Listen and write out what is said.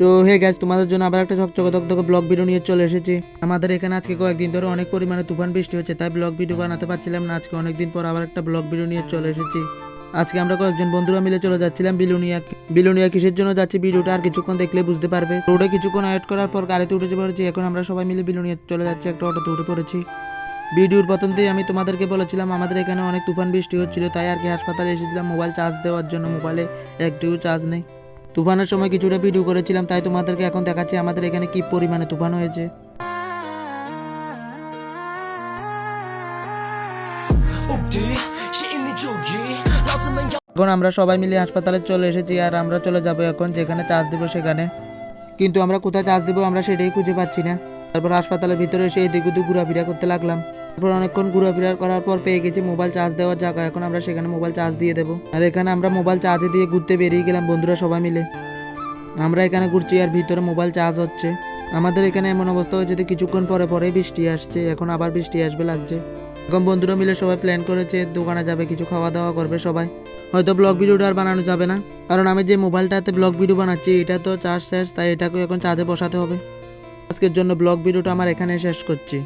So hey guys, তোমাদের জন্য আবার একটা ঝকঝকে ধকধকে ব্লগ ভিডিও নিয়ে চলে এসেছি। আমাদের এখানে আজকে কয়েকদিন ধরে অনেক পরিমাণে তুফান বৃষ্টি হচ্ছে, তাই ব্লগ ভিডিও বানাতে পারছিলাম না। আজকে অনেকদিন পর আবার একটা ব্লগ ভিডিও নিয়ে চলে এসেছি। আজকে আমরা কয়েকজন বন্ধুরা মিলে চলে যাচ্ছিলাম বিলুনিয়া কিসের জন্য যাচ্ছি ভিডিওটা আর কিছুক্ষণ দেখলে বুঝতে পারবে। রোডে কিছুক্ষণ ওয়েট করার পর গাড়িতে উঠে পড়েছি। এখন আমরা সবাই মিলে বিলুনিয়া চলে যাচ্ছি, একটা অটোতে উঠে পড়েছি। ভিডিওর প্রথমতেই আমি তোমাদেরকে বলেছিলাম আমাদের এখানে অনেক তুফান বৃষ্টি হচ্ছিল, তাই আর কি হাসপাতালে এসেছিলাম মোবাইল চার্জ দেওয়ার জন্য। মোবাইলে একটুও চার্জ নেই। তুফানের সময় কিছুটা ভিডিও করেছিলাম, তাই তোমাদেরকে এখন দেখাচ্ছি আমাদের এখানে কি পরিমাণে তুফান হয়েছে। এখন আমরা সবাই মিলে হাসপাতালে চলে এসেছি আর আমরা চলে যাব এখন যেখানে চার্জ দেবো সেখানে। কিন্তু আমরা কোথায় চার্জ দেবো আমরা সেটাই খুঁজে পাচ্ছি না। তারপর হাসপাতালের ভিতরে এসে এদিক ওদিক ঘোরাফেরা করতে লাগলাম। তারপর অনেকক্ষণ ঘোরাফেরা করার পর পেয়ে গেছি মোবাইল চার্জ দেওয়ার জায়গা। এখন আমরা সেখানে মোবাইল চার্জ দিয়ে দেবো। আর এখানে আমরা মোবাইল চার্জে দিয়ে ঘুরতে বেরিয়ে গেলাম বন্ধুরা সবাই মিলে। আমরা এখানে ঘুরছি আর ভিতরে মোবাইল চার্জ হচ্ছে। আমাদের এখানে এমন অবস্থা হয়েছে যে কিছুক্ষণ পরে পরে বৃষ্টি আসছে, এখন আবার বৃষ্টি আসবে লাগছে। এখন বন্ধুরা মিলে সবাই প্ল্যান করেছে দোকানে যাবে, কিছু খাওয়া দাওয়া করবে সবাই। হয়তো ব্লগ ভিডিওটা আর বানানো যাবে না, কারণ আমি যে মোবাইলটাতে ব্লগ ভিডিও বানাচ্ছি এটা তো চার্জ শেষ, তাই এটাকে এখন চার্জে বসাতে হবে। আজকের জন্য ব্লগ ভিডিওটা আমার এখানে শেষ করছি।